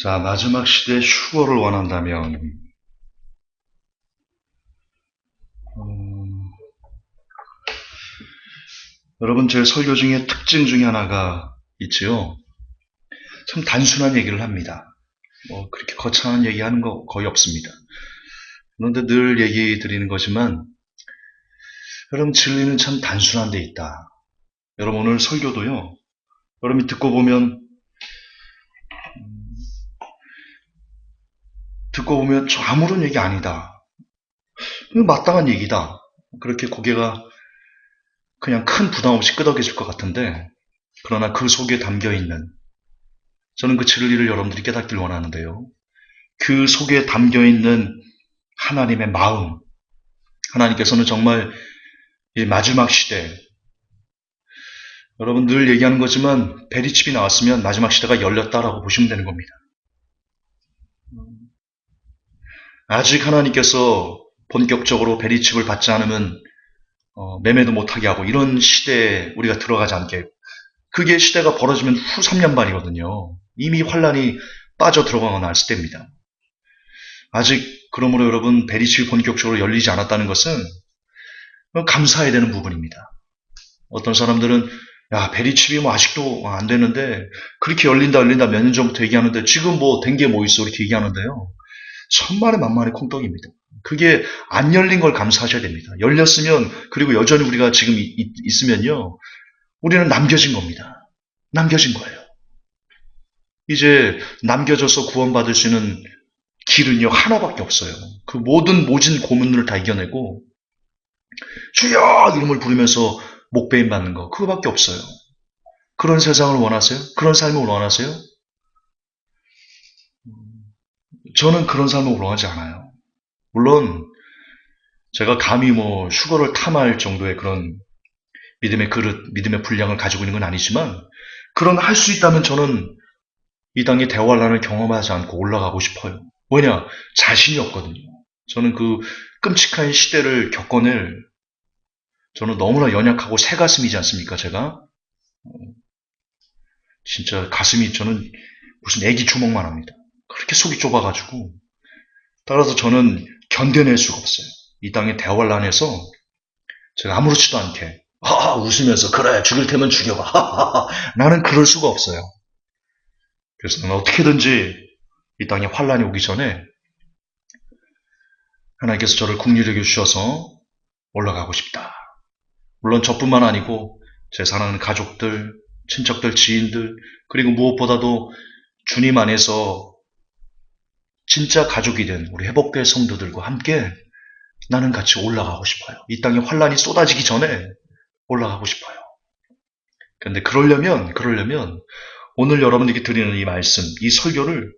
자, 마지막 시대에 휴거를 원한다면, 음, 여러분, 제 설교 중에 특징 중에 하나가 있지요. 참 단순한 얘기를 합니다. 뭐, 그렇게 거창한 얘기하는 거 거의 없습니다. 그런데 늘 얘기 드리는 거지만, 여러분, 진리는 참 단순한 데 있다. 여러분, 오늘 설교도요, 여러분이 듣고 보면 저 아무런 얘기 아니다. 마땅한 얘기다. 그렇게 고개가 그냥 큰 부담 없이 끄덕여질 것 같은데, 그러나 그 속에 담겨 있는 저는 그 진리를 여러분들이 깨닫길 원하는데요. 그 속에 담겨 있는 하나님의 마음, 하나님께서는 정말 이 마지막 시대, 여러분 늘 얘기하는 거지만 베리칩이 나왔으면 마지막 시대가 열렸다라고 보시면 되는 겁니다. 아직 하나님께서 본격적으로 베리칩을 받지 않으면 매매도 못하게 하고 이런 시대에 우리가 들어가지 않게, 그게 시대가 벌어지면 후 3년 반이거든요. 이미 환란이 빠져 들어가고 났을 때입니다. 아직 그러므로 여러분 베리칩이 본격적으로 열리지 않았다는 것은 감사해야 되는 부분입니다. 어떤 사람들은 야, 베리칩이 뭐 아직도 안 되는데 그렇게 열린다 몇 년 전부터 얘기하는데 지금 뭐 된 게 뭐 있어 이렇게 얘기하는데요. 천만의 만만의 콩떡입니다. 그게 안 열린 걸 감사하셔야 됩니다. 열렸으면, 그리고 여전히 우리가 지금 있으면요, 우리는 남겨진 겁니다. 남겨진 거예요. 이제 남겨져서 구원받을 수 있는 길은요 하나밖에 없어요. 그 모든 모진 고문을 다 이겨내고 주여 이름을 부르면서 목배임 받는 거, 그거밖에 없어요. 그런 세상을 원하세요? 그런 삶을 원하세요? 저는 그런 삶을 원하지 않아요. 물론 제가 감히 뭐 휴거를 탐할 정도의 그런 믿음의 그릇, 믿음의 분량을 가지고 있는 건 아니지만, 그런 할 수 있다면 저는 이 땅의 대환란을 경험하지 않고 올라가고 싶어요. 왜냐? 자신이 없거든요. 저는 그 끔찍한 시대를 겪어낼, 저는 너무나 연약하고 새 가슴이지 않습니까, 제가? 진짜 가슴이, 저는 무슨 애기 주먹만 합니다. 그렇게 속이 좁아가지고. 따라서 저는 견뎌낼 수가 없어요. 이 땅의 대환란에서 제가 아무렇지도 않게 웃으면서 그래 죽일 테면 죽여봐 나는 그럴 수가 없어요. 그래서 저는 어떻게든지 이 땅에 환란이 오기 전에 하나님께서 저를 긍휼히 여겨 주셔서 올라가고 싶다. 물론 저뿐만 아니고 제 사랑하는 가족들, 친척들, 지인들, 그리고 무엇보다도 주님 안에서 진짜 가족이 된 우리 회복교회 성도들과 함께 나는 같이 올라가고 싶어요. 이 땅에 환란이 쏟아지기 전에 올라가고 싶어요. 그런데 그러려면 오늘 여러분에게 드리는 이 말씀, 이 설교를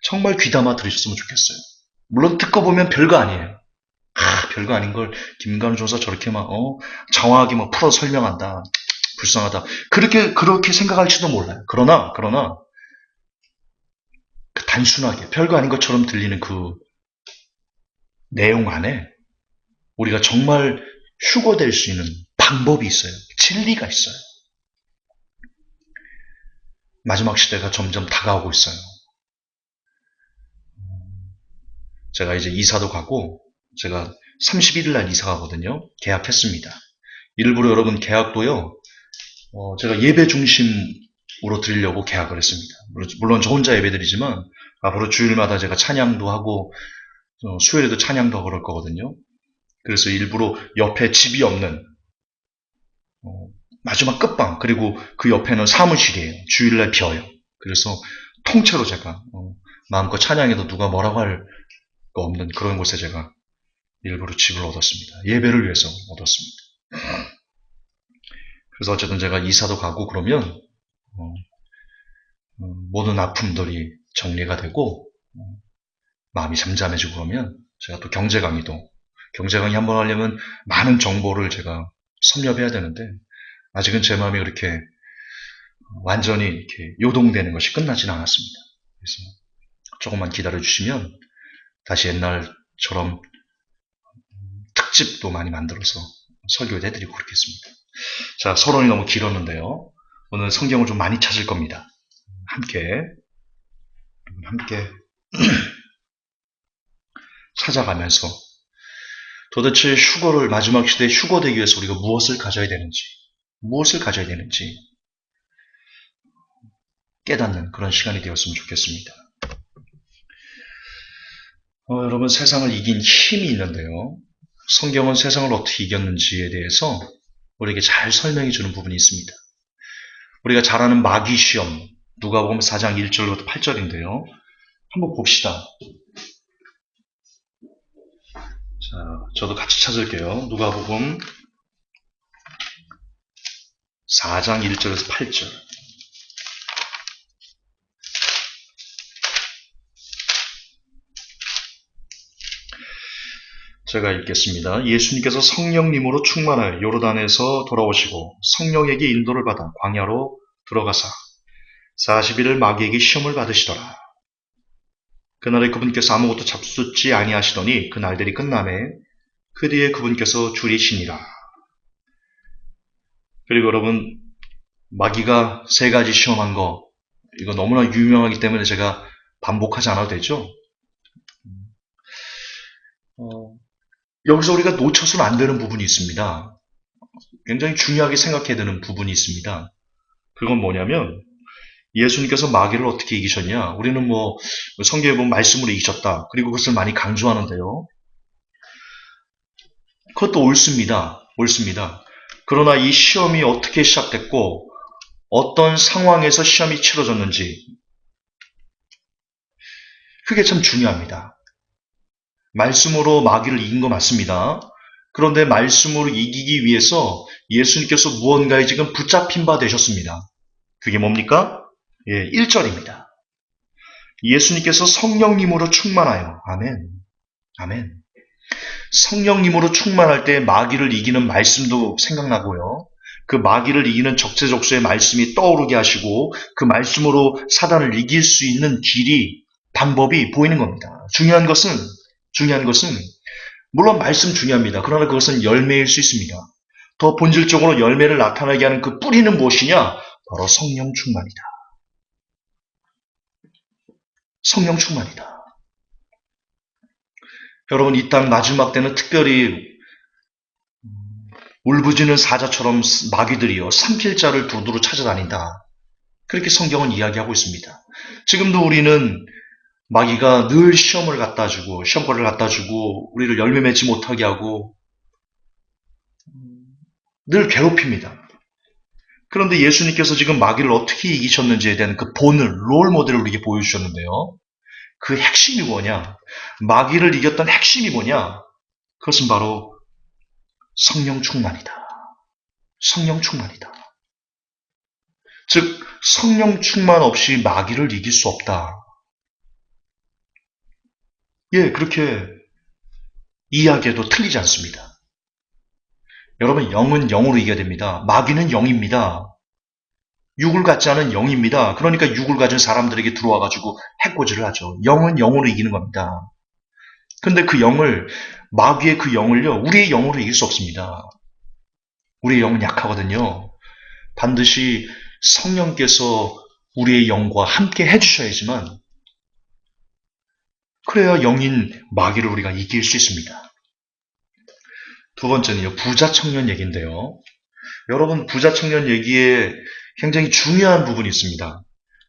정말 귀담아 들으셨으면 좋겠어요. 물론 듣고 보면 별거 아니에요. 별거 아닌 걸 김관우 조사 저렇게 막 정확하게 막 풀어 설명한다. 불쌍하다. 그렇게 생각할지도 몰라요. 그러나 그 단순하게 별거 아닌 것처럼 들리는 그 내용 안에 우리가 정말 휴거될 수 있는 방법이 있어요. 진리가 있어요. 마지막 시대가 점점 다가오고 있어요. 제가 이제 이사도 가고, 제가 31일 날 이사 가거든요. 계약했습니다. 일부러 여러분 계약도요, 제가 예배 중심으로 드리려고 계약을 했습니다. 물론 저 혼자 예배 드리지만, 앞으로 주일마다 제가 찬양도 하고, 수요일에도 찬양도 하고 그럴 거거든요. 그래서 일부러 옆에 집이 없는, 어, 마지막 끝방, 그리고 그 옆에는 사무실이에요. 주일날 비어요. 그래서 통째로 제가, 마음껏 찬양해도 누가 뭐라고 할 거 없는 그런 곳에 제가 일부러 집을 얻었습니다. 예배를 위해서 얻었습니다. 그래서 어쨌든 제가 이사도 가고 그러면 어, 모든 아픔들이 정리가 되고 마음이 잠잠해지고 그러면 제가 또 경제 강의 한번 하려면 많은 정보를 제가 섭렵해야 되는데, 아직은 제 마음이 그렇게 완전히 이렇게 요동되는 것이 끝나지는 않았습니다. 그래서 조금만 기다려 주시면 다시 옛날처럼 특집도 많이 만들어서 설교를 해드리고 그렇겠습니다. 자, 서론이 너무 길었는데요. 오늘 성경을 좀 많이 찾을 겁니다. 함께 함께 찾아가면서 도대체 휴거를 마지막 시대에 휴거되기 위해서 우리가 무엇을 가져야 되는지 깨닫는 그런 시간이 되었으면 좋겠습니다. 여러분, 세상을 이긴 힘이 있는데요. 성경은 세상을 어떻게 이겼는지에 대해서 우리에게 잘 설명해 주는 부분이 있습니다. 우리가 잘 아는 마귀 시험, 누가복음 4장 1절부터 8절인데요. 한번 봅시다. 자, 저도 같이 찾을게요. 누가복음 4장 1절에서 8절. 제가 읽겠습니다. 예수님께서 성령님으로 충만하여 요르단에서 돌아오시고 성령에게 인도를 받아 광야로 들어가사 40일을 마귀에게 시험을 받으시더라. 그날에 그분께서 아무것도 잡숫지 아니하시더니 그 날들이 끝나매 그 뒤에 그분께서 줄이시니라. 그리고 여러분, 마귀가 3가지 시험한 거, 이거 너무나 유명하기 때문에 제가 반복하지 않아도 되죠? 여기서 우리가 놓쳐서는 안 되는 부분이 있습니다. 굉장히 중요하게 생각해야 되는 부분이 있습니다. 그건 뭐냐면 예수님께서 마귀를 어떻게 이기셨냐? 우리는 성경에 보면 말씀으로 이기셨다. 그리고 그것을 많이 강조하는데요. 그것도 옳습니다. 그러나 이 시험이 어떻게 시작됐고 어떤 상황에서 시험이 치러졌는지 그게 참 중요합니다. 말씀으로 마귀를 이긴 거 맞습니다. 그런데 말씀으로 이기기 위해서 예수님께서 무언가에 지금 붙잡힌 바 되셨습니다. 그게 뭡니까? 1절입니다. 예수님께서 성령님으로 충만하여, 아멘. 성령님으로 충만할 때 마귀를 이기는 말씀도 생각나고요. 그 마귀를 이기는 적재적소의 말씀이 떠오르게 하시고 그 말씀으로 사단을 이길 수 있는 길이, 방법이 보이는 겁니다. 중요한 것은 물론 말씀 중요합니다. 그러나 그것은 열매일 수 있습니다. 더 본질적으로 열매를 나타나게 하는 그 뿌리는 무엇이냐? 바로 성령 충만이다. 성령 충만이다. 여러분, 이 땅 마지막 때는 특별히 울부짖는 사자처럼 마귀들이요 산필자를 두루두루 찾아다닌다. 그렇게 성경은 이야기하고 있습니다. 지금도 우리는 마귀가 늘 시험거리를 갖다 주고 우리를 열매 맺지 못하게 하고 늘 괴롭힙니다. 그런데 예수님께서 지금 마귀를 어떻게 이기셨는지에 대한 그 롤 모델을 우리에게 보여주셨는데요. 그 핵심이 뭐냐? 마귀를 이겼던 핵심이 뭐냐? 그것은 바로 성령 충만이다. 즉, 성령 충만 없이 마귀를 이길 수 없다. 그렇게 이야기해도 틀리지 않습니다. 여러분, 영은 영으로 이겨야 됩니다. 마귀는 영입니다. 육을 갖지 않은 영입니다. 그러니까 육을 가진 사람들에게 들어와가지고 해코지를 하죠. 영은 영으로 이기는 겁니다. 근데 마귀의 그 영을요, 우리의 영으로 이길 수 없습니다. 우리의 영은 약하거든요. 반드시 성령께서 우리의 영과 함께 해주셔야지만, 그래야 영인 마귀를 우리가 이길 수 있습니다. 두 번째는요, 부자 청년 얘기인데요. 여러분, 부자 청년 얘기에 굉장히 중요한 부분이 있습니다.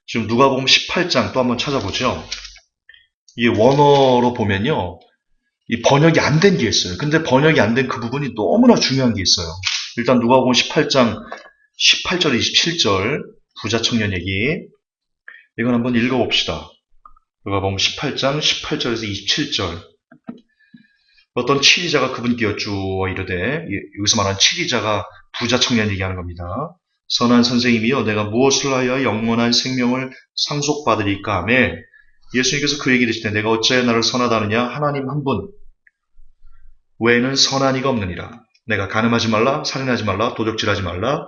지금 누가복음 18장 또 한번 찾아보죠. 이 원어로 보면요, 이 번역이 안 된 게 있어요. 근데 번역이 안 된 그 부분이 너무나 중요한 게 있어요. 일단 누가복음 18장 18절, 27절 부자 청년 얘기, 이건 한번 읽어봅시다. 누가복음 18장 18절에서 27절. 어떤 치리자가 그분께 여쭈어 이르되, 여기서 말하는 치리자가 부자 청년 얘기하는 겁니다. 선한 선생님이여, 내가 무엇을 하여 영원한 생명을 상속받으리까 하매, 예수님께서 그에게 이르시되 내가 어찌하여 나를 선하다느냐? 하나님 한 분 외에는 선한 이가 없느니라. 내가 간음하지 말라, 살인하지 말라, 도적질하지 말라,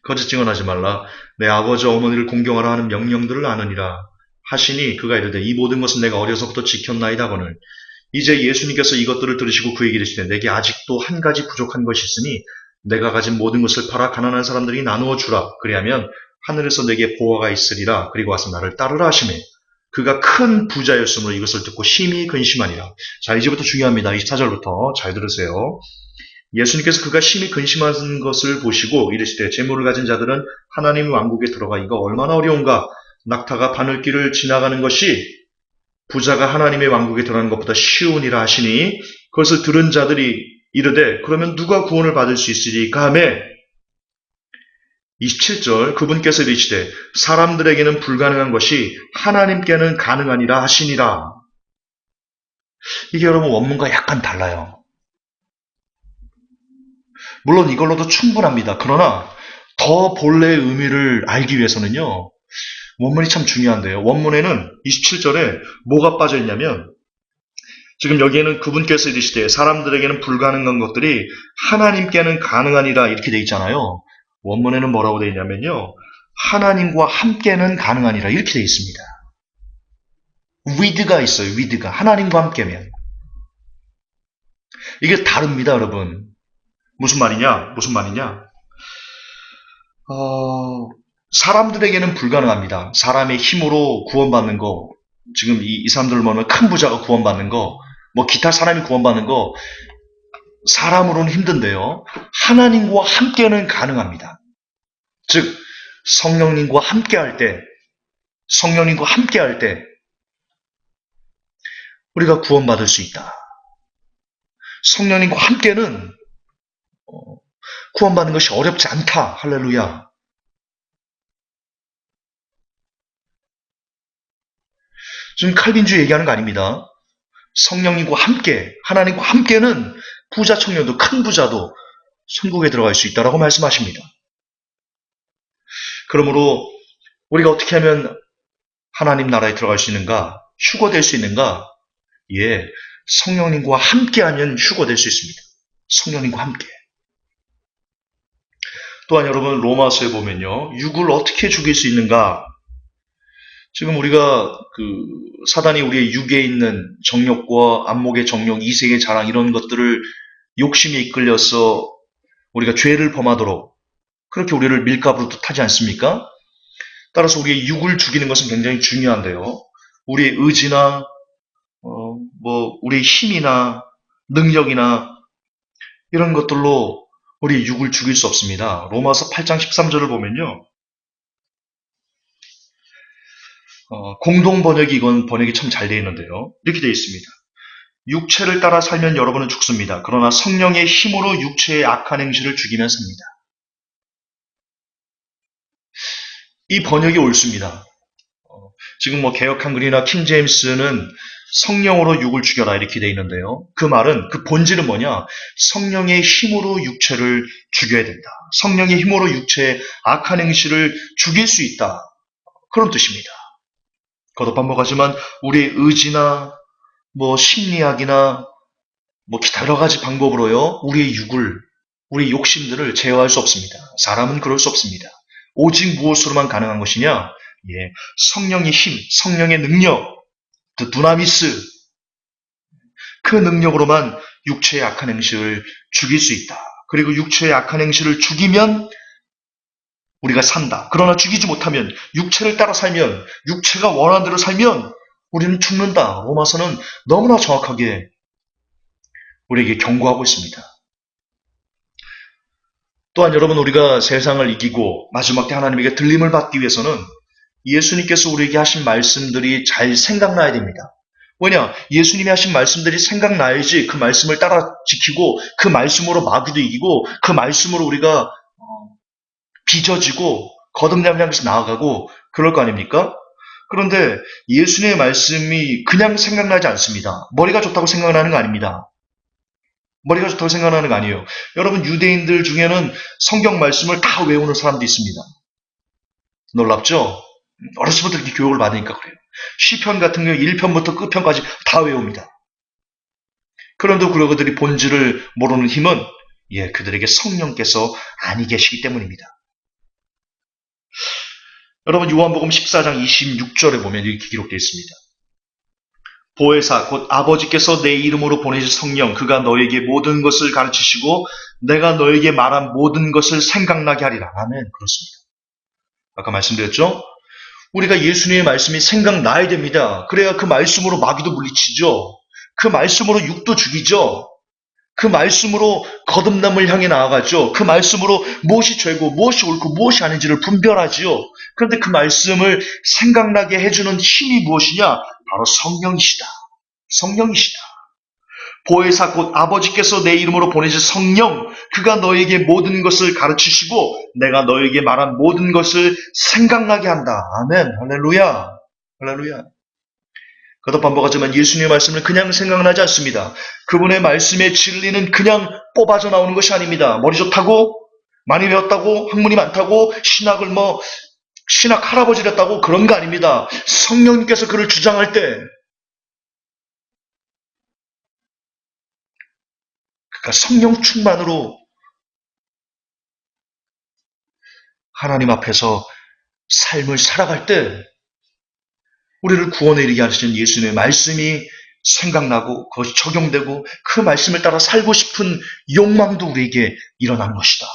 거짓 증언하지 말라, 내 아버지 어머니를 공경하라 하는 명령들을 아느니라 하시니, 그가 이르되 이 모든 것은 내가 어려서부터 지켰나이다 하거늘. 이제 예수님께서 이것들을 들으시고 그에게 이르시되 내게 아직도 한 가지 부족한 것이 있으니 내가 가진 모든 것을 팔아 가난한 사람들이 나누어 주라. 그리하면 하늘에서 내게 보화가 있으리라. 그리고 와서 나를 따르라 하시매, 그가 큰 부자였으므로 이것을 듣고 심히 근심하니라. 자, 이제부터 중요합니다. 24절부터 잘 들으세요. 예수님께서 그가 심히 근심하는 것을 보시고 이르시되 재물을 가진 자들은 하나님의 왕국에 들어가기가 얼마나 어려운가. 낙타가 바늘길을 지나가는 것이 부자가 하나님의 왕국에 들어가는 것보다 쉬우니라 하시니 그것을 들은 자들이 이르되 그러면 누가 구원을 받을 수 있으리까 하매 27절 그분께서 이르시되 사람들에게는 불가능한 것이 하나님께는 가능하니라 하시니라. 이게 여러분 원문과 약간 달라요. 물론 이걸로도 충분합니다. 그러나 더 본래의 의미를 알기 위해서는요. 원문이 참 중요한데요. 원문에는 27절에 뭐가 빠져 있냐면 지금 여기에는 그분께서 이르시되 사람들에게는 불가능한 것들이 하나님께는 가능하니라 이렇게 돼 있잖아요. 원문에는 뭐라고 돼 있냐면요. 하나님과 함께는 가능하니라 이렇게 돼 있습니다. with가 있어요. with가. 하나님과 함께면. 이게 다릅니다, 여러분. 무슨 말이냐? 사람들에게는 불가능합니다. 사람의 힘으로 구원받는 거, 지금 이 사람들을 보면 큰 부자가 구원받는 거, 뭐 기타 사람이 구원받는 거, 사람으로는 힘든데요. 하나님과 함께는 가능합니다. 즉, 성령님과 함께 할 때, 우리가 구원받을 수 있다. 성령님과 함께는 구원받는 것이 어렵지 않다. 할렐루야. 지금 칼빈주의 얘기하는 거 아닙니다. 성령님과 함께, 하나님과 함께는 부자 청년도 큰 부자도 천국에 들어갈 수 있다라고 말씀하십니다. 그러므로 우리가 어떻게 하면 하나님 나라에 들어갈 수 있는가? 휴거될 수 있는가? 예, 성령님과 함께하면 휴거될 수 있습니다. 성령님과 함께. 또한 여러분 로마서에 보면요. 육을 어떻게 죽일 수 있는가? 지금 우리가 사단이 우리의 육에 있는 정욕과 안목의 정욕, 이색의 자랑 이런 것들을 욕심에 이끌려서 우리가 죄를 범하도록 그렇게 우리를 밀가부로 뜻하지 않습니까? 따라서 우리의 육을 죽이는 것은 굉장히 중요한데요. 우리의 의지나 우리의 힘이나 능력이나 이런 것들로 우리의 육을 죽일 수 없습니다. 로마서 8장 13절을 보면요. 공동 번역이 이건 번역이 참 잘 되어 있는데요. 이렇게 되어 있습니다. 육체를 따라 살면 여러분은 죽습니다. 그러나 성령의 힘으로 육체의 악한 행실을 죽이면 삽니다. 이 번역이 옳습니다. 지금 개역 한글이나 킹 제임스는 성령으로 육을 죽여라 이렇게 되어 있는데요. 그 말은 그 본질은 뭐냐? 성령의 힘으로 육체를 죽여야 된다. 성령의 힘으로 육체의 악한 행실을 죽일 수 있다. 그런 뜻입니다. 거듭 반복하지만 우리의 의지나 심리학이나 기타 여러 가지 방법으로요. 우리의 육을, 우리의 욕심들을 제어할 수 없습니다. 사람은 그럴 수 없습니다. 오직 무엇으로만 가능한 것이냐? 예, 성령의 힘, 성령의 능력, 두나미스, 그 능력으로만 육체의 악한 행실을 죽일 수 있다. 그리고 육체의 악한 행실을 죽이면 우리가 산다. 그러나 죽이지 못하면, 육체를 따라 살면, 육체가 원하는 대로 살면 우리는 죽는다. 로마서는 너무나 정확하게 우리에게 경고하고 있습니다. 또한 여러분, 우리가 세상을 이기고 마지막 때 하나님에게 들림을 받기 위해서는 예수님께서 우리에게 하신 말씀들이 잘 생각나야 됩니다. 왜냐? 예수님이 하신 말씀들이 생각나야지 그 말씀을 따라 지키고 그 말씀으로 마귀도 이기고 그 말씀으로 우리가 빚어지고 거듭남을 향해서 나아가고 그럴 거 아닙니까? 그런데 예수님의 말씀이 그냥 생각나지 않습니다. 머리가 좋다고 생각나는 거 아닙니다. 머리가 좋다고 생각나는 거 아니에요. 여러분 유대인들 중에는 성경 말씀을 다 외우는 사람도 있습니다. 놀랍죠? 어렸을 때부터 이렇게 교육을 받으니까 그래요. 시편 같은 경우 1편부터 끝편까지 다 외웁니다. 그런데 그들이 본질을 모르는 힘은 그들에게 성령께서 아니 계시기 때문입니다. 여러분 요한복음 14장 26절에 보면 이렇게 기록되어 있습니다. 보혜사 곧 아버지께서 내 이름으로 보내신 성령 그가 너에게 모든 것을 가르치시고 내가 너에게 말한 모든 것을 생각나게 하리라. 아멘. 그렇습니다. 아까 말씀드렸죠? 우리가 예수님의 말씀이 생각나야 됩니다. 그래야 그 말씀으로 마귀도 물리치죠. 그 말씀으로 육도 죽이죠. 그 말씀으로 거듭남을 향해 나아가죠. 그 말씀으로 무엇이 죄고 무엇이 옳고 무엇이 아닌지를 분별하지요. 그런데 그 말씀을 생각나게 해주는 힘이 무엇이냐? 바로 성령이시다. 성령이시다. 보혜사 곧 아버지께서 내 이름으로 보내실 성령, 그가 너에게 모든 것을 가르치시고 내가 너에게 말한 모든 것을 생각나게 한다. 아멘. 할렐루야. 할렐루야. 거듭 반복하지만 예수님의 말씀은 그냥 생각나지 않습니다. 그분의 말씀의 진리는 그냥 뽑아져 나오는 것이 아닙니다. 머리 좋다고, 많이 배웠다고, 학문이 많다고, 신학 할아버지랬다고 그런 거 아닙니다. 성령님께서 그를 주장할 때, 그러니까 성령 충만으로 하나님 앞에서 삶을 살아갈 때, 우리를 구원에 이르게 하시는 예수님의 말씀이 생각나고 그것이 적용되고 그 말씀을 따라 살고 싶은 욕망도 우리에게 일어나는 것이다.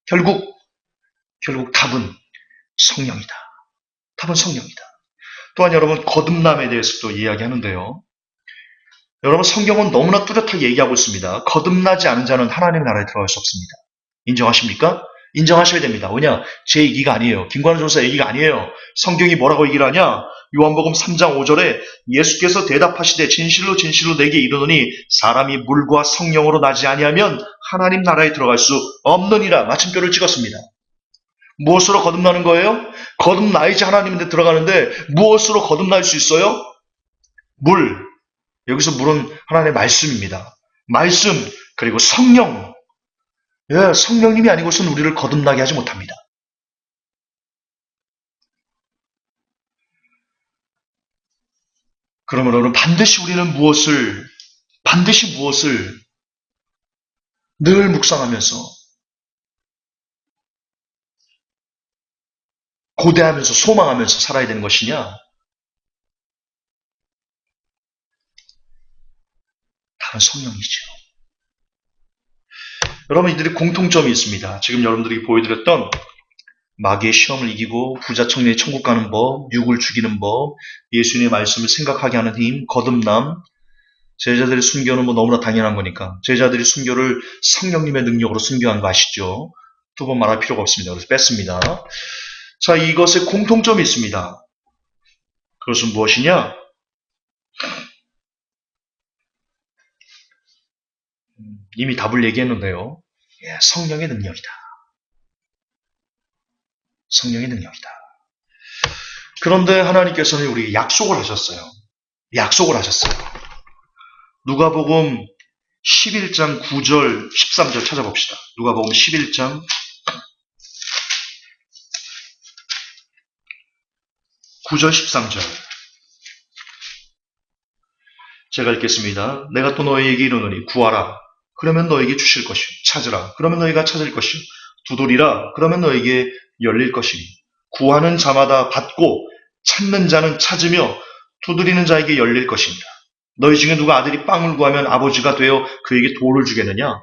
결국 답은 성령이다. 답은 성령이다. 또한 여러분 거듭남에 대해서도 이야기하는데요. 여러분 성경은 너무나 뚜렷하게 얘기하고 있습니다. 거듭나지 않은 자는 하나님의 나라에 들어갈 수 없습니다. 인정하십니까? 인정하셔야 됩니다. 왜냐? 제 얘기가 아니에요. 김관우 전사 얘기가 아니에요. 성경이 뭐라고 얘기를 하냐? 요한복음 3장 5절에 예수께서 대답하시되 진실로 진실로 내게 이르노니 사람이 물과 성령으로 나지 아니하면 하나님 나라에 들어갈 수 없느니라. 마침표를 찍었습니다. 무엇으로 거듭나는 거예요? 거듭나야지 하나님한테 들어가는데 무엇으로 거듭날 수 있어요? 물. 여기서 물은 하나님의 말씀입니다. 말씀 그리고 성령. 예, 성령님이 아니고서는 우리를 거듭나게 하지 못합니다. 그러면 여러분 반드시 우리는 무엇을 늘 묵상하면서 고대하면서 소망하면서 살아야 되는 것이냐? 다른 성령이죠. 여러분 이들이 공통점이 있습니다. 지금 여러분들이 보여드렸던 마귀의 시험을 이기고 부자 청년이 천국 가는 법, 육을 죽이는 법, 예수님의 말씀을 생각하게 하는 힘, 거듭남, 제자들의 순교는 너무나 당연한 거니까 제자들이 순교를 성령님의 능력으로 순교한 거 아시죠? 두 번 말할 필요가 없습니다. 그래서 뺐습니다. 자, 이것에 공통점이 있습니다. 그것은 무엇이냐? 이미 답을 얘기했는데요. 예, 성령의 능력이다. 성령의 능력이다. 그런데 하나님께서는 우리에게 약속을 하셨어요. 약속을 하셨어요. 누가복음 11장 9절 13절 찾아봅시다. 누가복음 11장 9절 13절 제가 읽겠습니다. 내가 또 너희에게 이르노니 구하라. 그러면 너에게 주실 것이요. 찾으라. 그러면 너희가 찾을 것이요. 두드리라. 그러면 너에게 열릴 것이니. 구하는 자마다 받고 찾는 자는 찾으며 두드리는 자에게 열릴 것입니다. 너희 중에 누가 아들이 빵을 구하면 아버지가 되어 그에게 돌을 주겠느냐?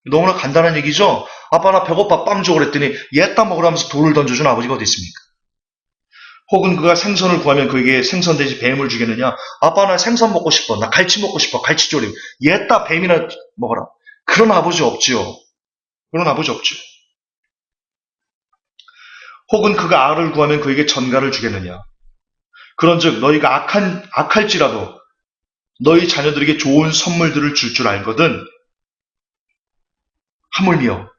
너무나 간단한 얘기죠? 아빠 나 배고파 빵 줘 그랬더니 얘따 먹으라면서 돌을 던져준 아버지가 어디 있습니까? 혹은 그가 생선을 구하면 그에게 생선 대신 뱀을 주겠느냐? 아빠 나 생선 먹고 싶어. 나 갈치 먹고 싶어. 갈치조림. 얘따 뱀이나 먹어라. 그런 아버지 없지요. 그런 아버지 없죠. 혹은 그가 알을 구하면 그에게 전갈을 주겠느냐? 그런즉 너희가 악할지라도 너희 자녀들에게 좋은 선물들을 줄 줄 알거든. 하물며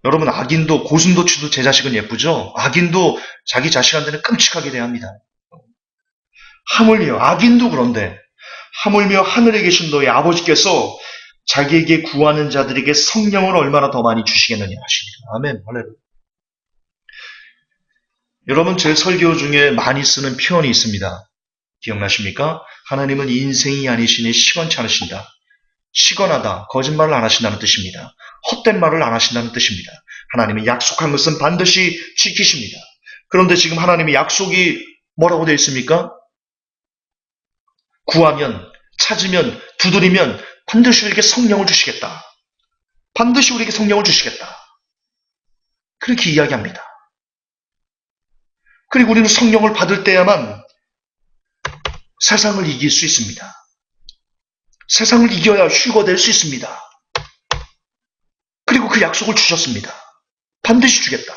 여러분 악인도 고슴도 치도 제 자식은 예쁘죠? 악인도 자기 자식한테는 끔찍하게 대합니다. 하물며 악인도 그런데 하물며 하늘에 계신 너희 아버지께서 자기에게 구하는 자들에게 성령을 얼마나 더 많이 주시겠느냐 하십니다. 아멘. 할렐루야. 여러분 제 설교 중에 많이 쓰는 표현이 있습니다. 기억나십니까? 하나님은 인생이 아니시니 시건치 않으신다. 시건하다, 거짓말을 안 하신다는 뜻입니다. 헛된 말을 안 하신다는 뜻입니다. 하나님이 약속한 것은 반드시 지키십니다. 그런데 지금 하나님의 약속이 뭐라고 되어 있습니까? 구하면, 찾으면, 두드리면 반드시 우리에게 성령을 주시겠다. 반드시 우리에게 성령을 주시겠다. 그렇게 이야기합니다. 그리고 우리는 성령을 받을 때야만 세상을 이길 수 있습니다. 세상을 이겨야 휴거가 될 수 있습니다. 그리고 그 약속을 주셨습니다. 반드시 주겠다.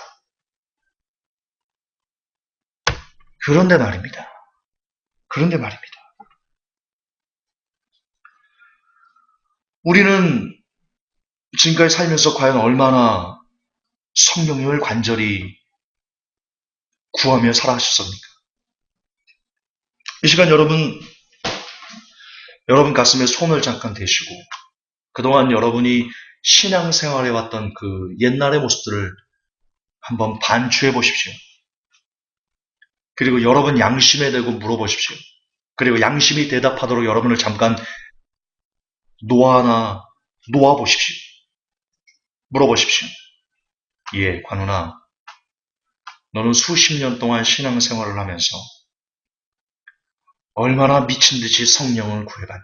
그런데 말입니다. 우리는 지금까지 살면서 과연 얼마나 성령님을 간절히 구하며 살아가셨습니까? 이 시간 여러분 가슴에 손을 잠깐 대시고 그동안 여러분이 신앙생활해 왔던 그 옛날의 모습들을 한번 반추해 보십시오. 그리고 여러분 양심에 대고 물어보십시오. 그리고 양심이 대답하도록 여러분을 잠깐 놓아보십시오. 물어보십시오. 예, 관훈아, 너는 수십 년 동안 신앙생활을 하면서 얼마나 미친 듯이 성령을 구해봤니?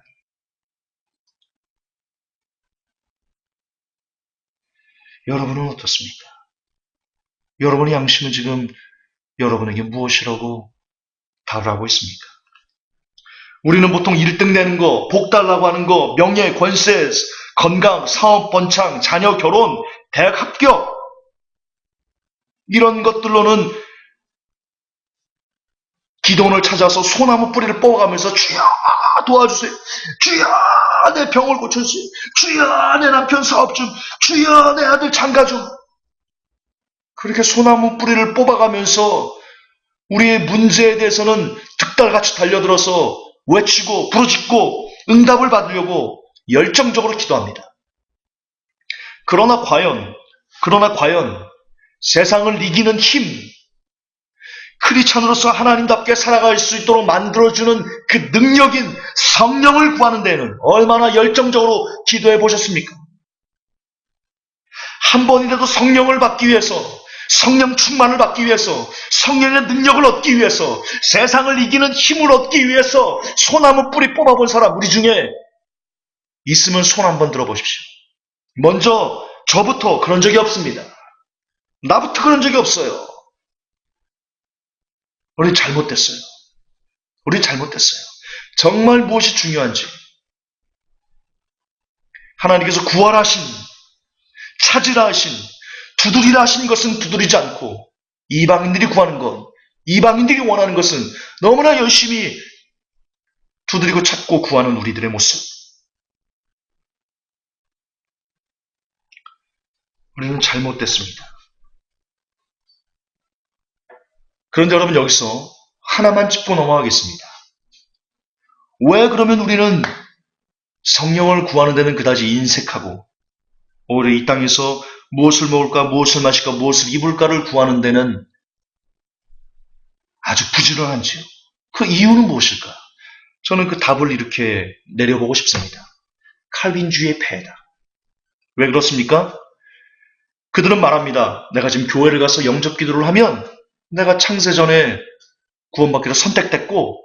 여러분은 어떻습니까? 여러분의 양심은 지금 여러분에게 무엇이라고 답을 하고 있습니까? 우리는 보통 1등 내는 거, 복 달라고 하는 거, 명예, 권세, 건강, 사업 번창, 자녀 결혼, 대학 합격 이런 것들로는 기도원을 찾아서 소나무 뿌리를 뽑아가면서 주여 도와주세요. 주여 내 병을 고쳐주세요. 주여 내 남편 사업 좀. 주여 내 아들 장가 좀. 그렇게 소나무 뿌리를 뽑아가면서 우리의 문제에 대해서는 득달같이 달려들어서 외치고 부르짖고 응답을 받으려고 열정적으로 기도합니다. 그러나 과연 세상을 이기는 힘, 크리스찬으로서 하나님답게 살아갈 수 있도록 만들어주는 그 능력인 성령을 구하는 데에는 얼마나 열정적으로 기도해 보셨습니까? 한 번이라도 성령을 받기 위해서, 성령 충만을 받기 위해서, 성령의 능력을 얻기 위해서, 세상을 이기는 힘을 얻기 위해서 소나무 뿌리 뽑아본 사람 우리 중에 있으면 손 한번 들어보십시오. 먼저 저부터 그런 적이 없습니다. 나부터 그런 적이 없어요. 우리 잘못됐어요. 정말 무엇이 중요한지 하나님께서 구원하신, 찾으라 하신, 두드리라 하신 것은 두드리지 않고 이방인들이 구하는 것, 이방인들이 원하는 것은 너무나 열심히 두드리고 찾고 구하는 우리들의 모습. 우리는 잘못됐습니다. 그런데 여러분 여기서 하나만 짚고 넘어가겠습니다. 왜 그러면 우리는 성령을 구하는 데는 그다지 인색하고 오히려 이 땅에서 무엇을 먹을까, 무엇을 마실까, 무엇을 입을까를 구하는 데는 아주 부지런한지요? 그 이유는 무엇일까? 저는 그 답을 이렇게 내려보고 싶습니다. 칼빈주의의 폐해다. 왜 그렇습니까? 그들은 말합니다. 내가 지금 교회를 가서 영접 기도를 하면 내가 창세전에 구원받기로 선택됐고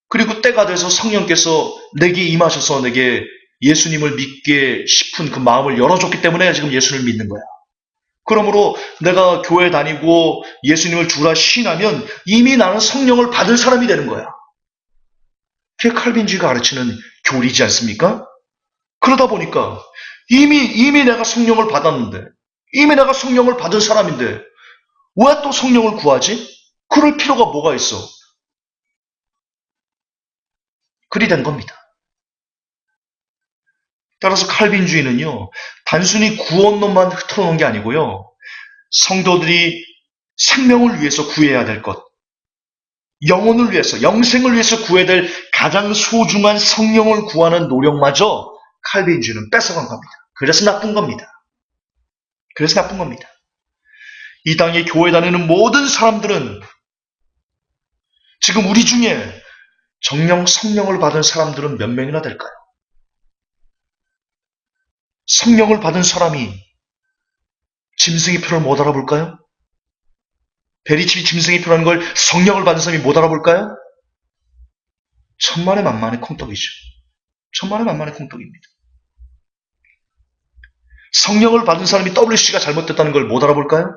그리고 때가 돼서 성령께서 내게 임하셔서 내게 예수님을 믿게 싶은 그 마음을 열어줬기 때문에 지금 예수를 믿는 거야. 그러므로 내가 교회 다니고 예수님을 주라 시인하면 이미 나는 성령을 받은 사람이 되는 거야. 그게 칼빈주의가 가르치는 교리지 않습니까? 그러다 보니까 이미 내가 성령을 받았는데 이미 내가 성령을 받은 사람인데 왜 또 성령을 구하지? 그럴 필요가 뭐가 있어? 그리 된 겁니다. 따라서 칼빈주의는요, 단순히 구원론만 흐트러놓은 게 아니고요, 성도들이 생명을 위해서 구해야 될 것, 영혼을 위해서, 영생을 위해서 구해야 될 가장 소중한 성령을 구하는 노력마저 칼빈주의는 뺏어간 겁니다. 그래서 나쁜 겁니다. 이 땅에 교회 다니는 모든 사람들은 지금 우리 중에 정령 성령을 받은 사람들은 몇 명이나 될까요? 성령을 받은 사람이 짐승의 표를 못 알아볼까요? 베리칩이 짐승의 표라는 걸 성령을 받은 사람이 못 알아볼까요? 천만의 만만의 콩떡이죠. 콩떡입니다. 성령을 받은 사람이 WC가 잘못됐다는 걸 못 알아볼까요?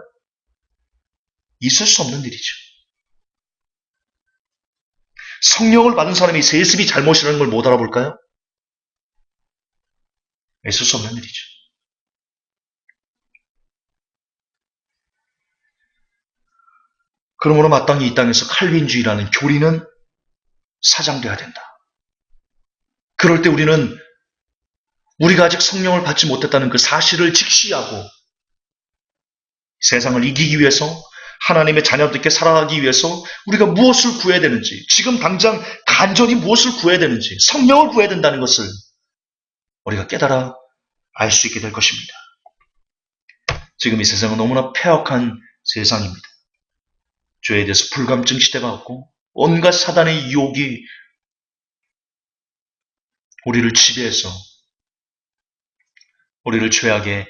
있을 수 없는 일이죠. 성령을 받은 사람이 세습이 잘못이라는 걸 못 알아볼까요? 있을 수 없는 일이죠. 그러므로 마땅히 이 땅에서 칼빈주의라는 교리는 사장돼야 된다. 그럴 때 우리는 우리가 아직 성령을 받지 못했다는 그 사실을 직시하고 세상을 이기기 위해서 하나님의 자녀들께 살아가기 위해서 우리가 무엇을 구해야 되는지, 지금 당장 간절히 무엇을 구해야 되는지, 성령을 구해야 된다는 것을 우리가 깨달아 알 수 있게 될 것입니다. 지금 이 세상은 너무나 폐역한 세상입니다. 죄에 대해서 불감증 시대가 왔고 온갖 사단의 유혹이 우리를 지배해서 우리를 죄악에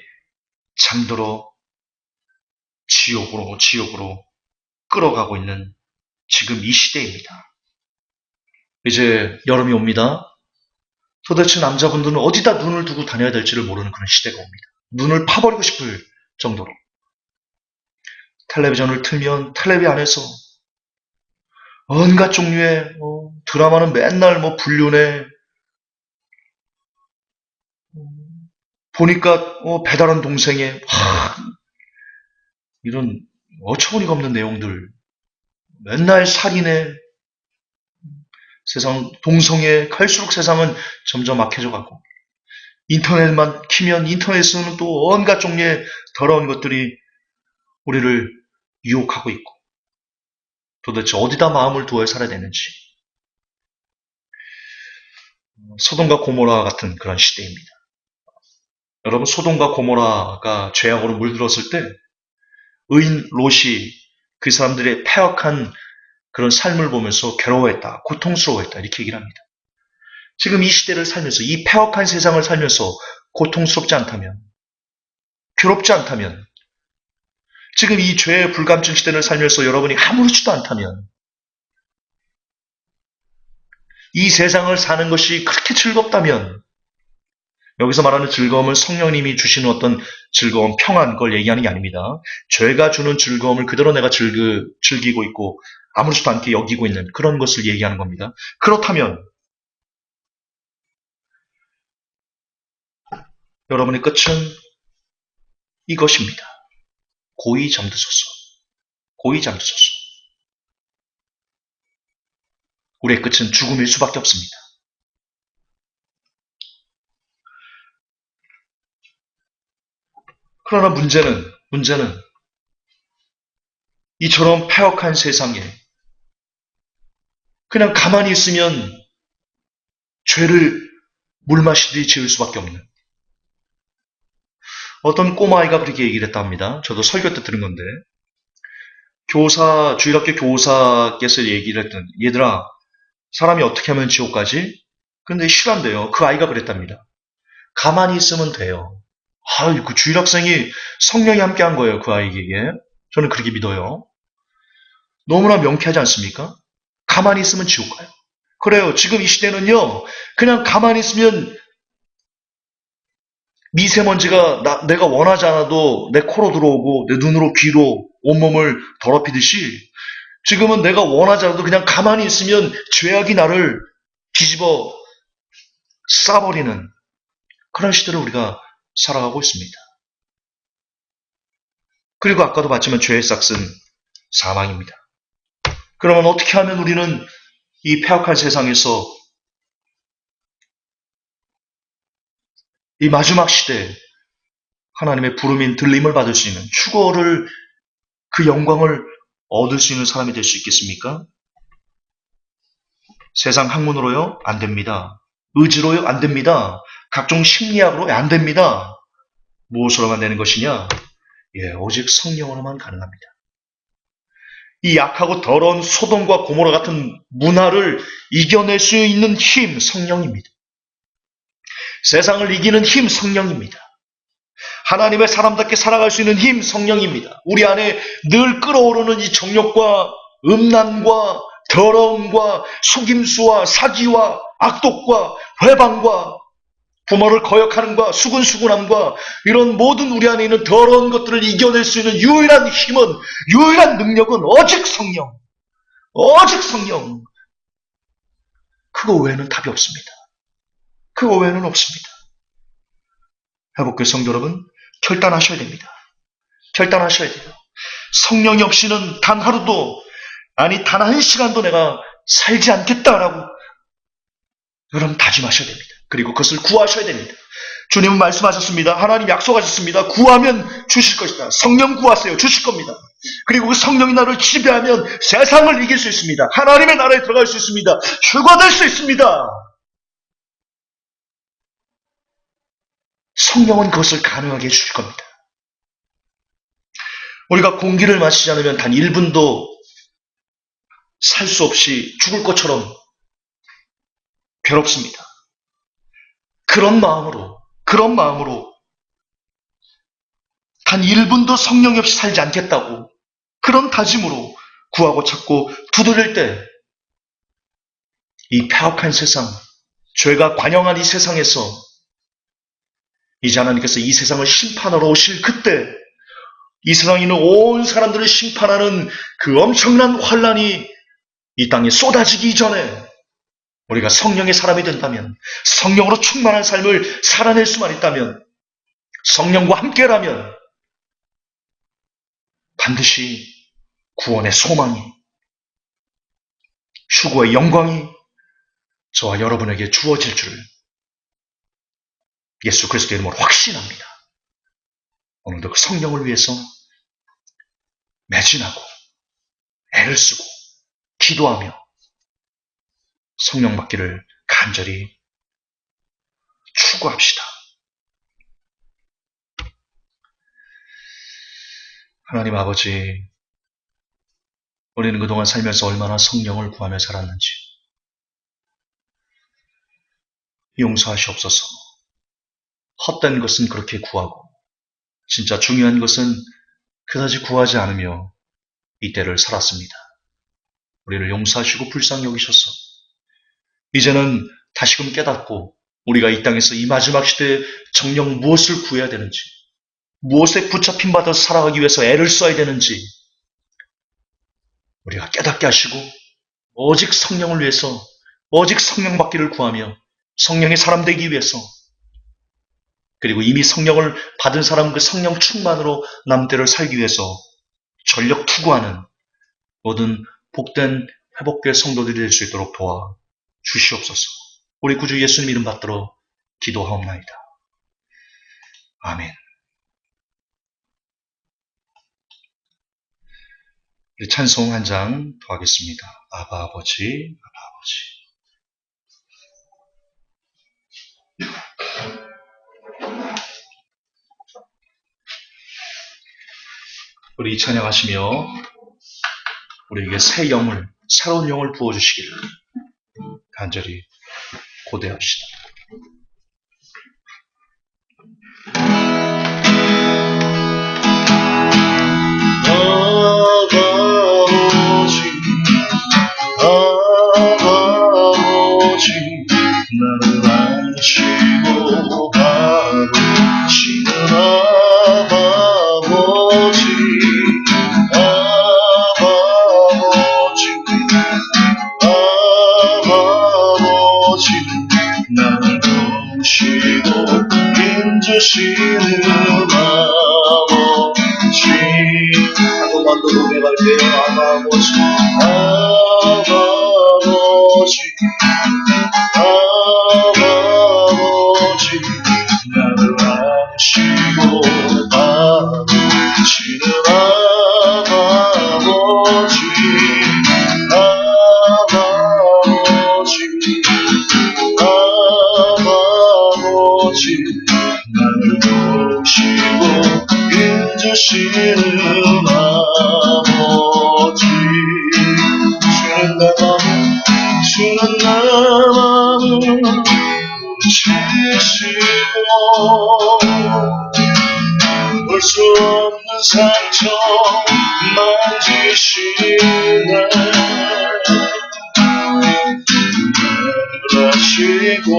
잠들어 지옥으로 끌어가고 있는 지금 이 시대입니다. 이제 여름이 옵니다. 도대체 남자분들은 어디다 눈을 두고 다녀야 될지를 모르는 그런 시대가 옵니다. 눈을 파버리고 싶을 정도로. 텔레비전을 틀면 텔레비 안에서 온갖 종류의 드라마는 맨날 불륜에 보니까 배다른 동생의 이런 어처구니가 없는 내용들, 맨날 살인에 세상 동성애, 갈수록 세상은 점점 악해져 가고 인터넷만 키면 인터넷에서는 또 온갖 종류의 더러운 것들이 우리를 유혹하고 있고 도대체 어디다 마음을 두어야 살아야 되는지 소돔과 고모라 같은 그런 시대입니다. 여러분, 소돔과 고모라가 죄악으로 물들었을 때 의인 롯이 그 사람들의 폐역한 그런 삶을 보면서 괴로워했다, 고통스러워했다 이렇게 얘기를 합니다. 지금 이 시대를 살면서 이 폐역한 세상을 살면서 고통스럽지 않다면, 괴롭지 않다면, 지금 이 죄의 불감증 시대를 살면서 여러분이 아무렇지도 않다면 이 세상을 사는 것이 그렇게 즐겁다면 여기서 말하는 즐거움은 성령님이 주시는 어떤 즐거움, 평안 그걸 얘기하는 게 아닙니다. 죄가 주는 즐거움을 그대로 내가 즐기고 있고 아무렇지도 않게 여기고 있는 그런 것을 얘기하는 겁니다. 그렇다면 여러분의 끝은 이것입니다. 고이 잠드소서. 고이 잠드소서. 우리의 끝은 죽음일 수밖에 없습니다. 그러나 문제는 이처럼 폐역한 세상에 그냥 가만히 있으면 죄를 물마시듯이 지을 수밖에 없는 어떤 꼬마아이가 그렇게 얘기를 했다 합니다. 저도 설교 때 들은 건데 주일학교 교사께서 얘기를 했던 얘들아 사람이 어떻게 하면 지옥 가지? 근데 실한데요. 그 아이가 그랬답니다. 가만히 있으면 돼요. 그 주일학생이 성령이 함께한 거예요. 그 아이에게. 저는 그렇게 믿어요. 너무나 명쾌하지 않습니까? 가만히 있으면 지옥 가요. 그래요. 지금 이 시대는요. 그냥 가만히 있으면 미세먼지가 내가 원하지 않아도 내 코로 들어오고 내 눈으로 귀로 온몸을 더럽히듯이 지금은 내가 원하지 않아도 그냥 가만히 있으면 죄악이 나를 뒤집어 싸버리는 그런 시대를 우리가 살아가고 있습니다. 그리고 아까도 봤지만 죄의 싹은 사망입니다. 그러면 어떻게 하면 우리는 이 폐역한 세상에서 이 마지막 시대에 하나님의 부름인 들림을 받을 수 있는 휴거를 그 영광을 얻을 수 있는 사람이 될 수 있겠습니까? 세상 학문으로요? 안 됩니다. 의지로요? 안 됩니다. 각종 심리학으로 안 됩니다. 무엇으로만 되는 것이냐? 오직 성령으로만 가능합니다. 이 약하고 더러운 소돔과 고모라 같은 문화를 이겨낼 수 있는 힘, 성령입니다. 세상을 이기는 힘, 성령입니다. 하나님의 사람답게 살아갈 수 있는 힘, 성령입니다. 우리 안에 늘 끓어오르는 이 정욕과 음란과 더러움과 속임수와 사기와 악독과 회방과 부모를 거역하는과 수근수근함과 이런 모든 우리 안에 있는 더러운 것들을 이겨낼 수 있는 유일한 힘은, 유일한 능력은 오직 성령. 오직 성령. 그거 외에는 답이 없습니다. 그거 외에는 없습니다. 회복교회 성도 여러분, 결단하셔야 됩니다. 결단하셔야 돼요. 성령이 없이는 단 하루도, 아니 단 한 시간도 내가 살지 않겠다라고 여러분 다짐하셔야 됩니다. 그리고 그것을 구하셔야 됩니다. 주님은 말씀하셨습니다. 하나님 약속하셨습니다. 구하면 주실 것이다. 성령 구하세요. 주실 겁니다. 그리고 그 성령이 나를 지배하면 세상을 이길 수 있습니다. 하나님의 나라에 들어갈 수 있습니다. 휴거될 수 있습니다. 성령은 그것을 가능하게 해주실 겁니다. 우리가 공기를 마시지 않으면 단 1분도 살 수 없이 죽을 것처럼 괴롭습니다. 그런 마음으로 단 1분도 성령이 없이 살지 않겠다고 그런 다짐으로 구하고 찾고 두드릴 때 이 폐악한 세상, 죄가 관영한 이 세상에서 이제 하나님께서 이 세상을 심판하러 오실 그때 이 세상에 있는 온 사람들을 심판하는 그 엄청난 환란이 이 땅에 쏟아지기 전에 우리가 성령의 사람이 된다면, 성령으로 충만한 삶을 살아낼 수만 있다면, 성령과 함께라면 반드시 구원의 소망이, 휴거의 영광이 저와 여러분에게 주어질 줄을 예수 그리스도의 이름으로 확신합니다. 오늘도 그 성령을 위해서 매진하고 애를 쓰고 기도하며 성령 받기를 간절히 추구합시다. 하나님 아버지, 우리는 그동안 살면서 얼마나 성령을 구하며 살았는지 용서하시옵소서. 헛된 것은 그렇게 구하고 진짜 중요한 것은 그다지 구하지 않으며 이때를 살았습니다. 우리를 용서하시고 불쌍히 여기셔서 이제는 다시금 깨닫고 우리가 이 땅에서 이 마지막 시대에 정녕 무엇을 구해야 되는지, 무엇에 붙잡힌 받아 살아가기 위해서 애를 써야 되는지 우리가 깨닫게 하시고 오직 성령을 위해서, 오직 성령 받기를 구하며 성령의 사람 되기 위해서, 그리고 이미 성령을 받은 사람 그 성령 충만으로 남들을 살기 위해서 전력 투구하는 모든 복된 회복교회 성도들이 될 수 있도록 도와 주시옵소서. 우리 구주 예수님 이름 받들어 기도하옵나이다. 아멘. 우리 찬송 한 장 더 하겠습니다. 아바 아버지, 아바 아버지. 우리 이 찬양하시며 우리에게 새 영을, 새로운 영을 부어주시기를 간절히 고대합시다. 아버지 나를 안시고 바르시는 아버지 나를 보시고 인주시는 아버지 한 번만 더 노래할게요. 아버지 나를 안시고 바르시는 아버지 나를 보시고 인주시는 아버지 주는 내 맘을 치시고 볼 수 없는 상처 만지시네 나를 하시고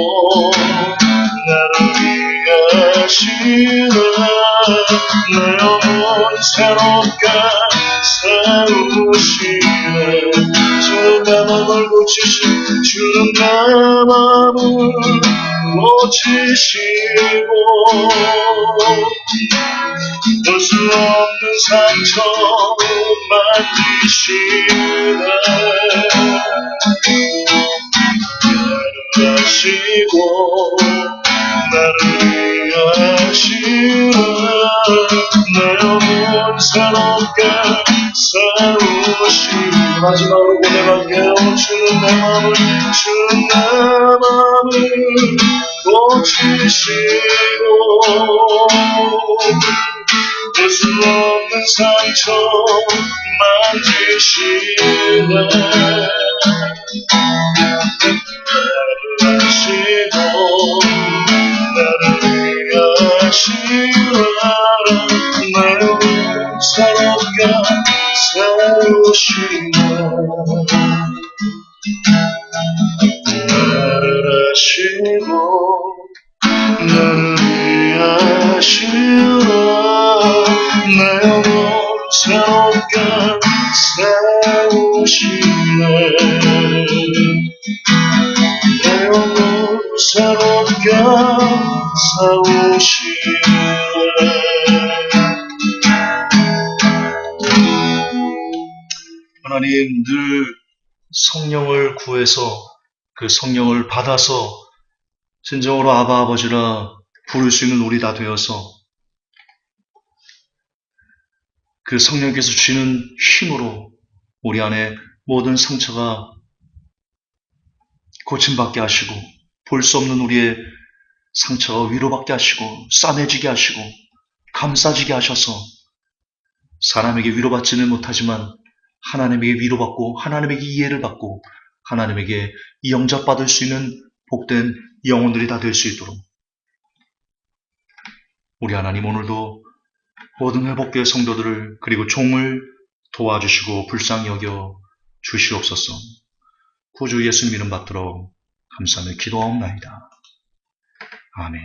나를 위하시네 내 영혼 새롭게 세우시네. 주는 내 맘을 고치시고 주는 내 맘을 고치시고 볼 수 없는 상처 만지시네. 나를 아시고 나를 위하시네. 내 영혼 새롭게 세우시네. 마지막으로 고백할게요. 주는 내 맘을 고치시고 볼 수 없는 상처 만지시네. 나를 아시고 나를 위하시네. 내 영혼 새롭게 세우시네. 나를 아시고 나를 위하시네. 내 영혼 새롭게 세우시네. 내 영혼 새롭게 세우시네. 하나님, 늘 성령을 구해서 그 성령을 받아서 진정으로 아바 아버지라 부를 수 있는 우리 다 되어서 그 성령께서 주시는 힘으로 우리 안에 모든 상처가 고침받게 하시고 볼 수 없는 우리의 상처가 위로받게 하시고 싸매지게 하시고 감싸지게 하셔서 사람에게 위로받지는 못하지만 하나님에게 위로받고 하나님에게 이해를 받고 하나님에게 영접받을 수 있는 복된 영혼들이 다 될 수 있도록 우리 하나님 오늘도 모든 회복교회 성도들을 그리고 종을 도와주시고 불쌍히 여겨 주시옵소서. 구주 예수 이름 받들어 감사하며 기도하옵나이다. 아멘.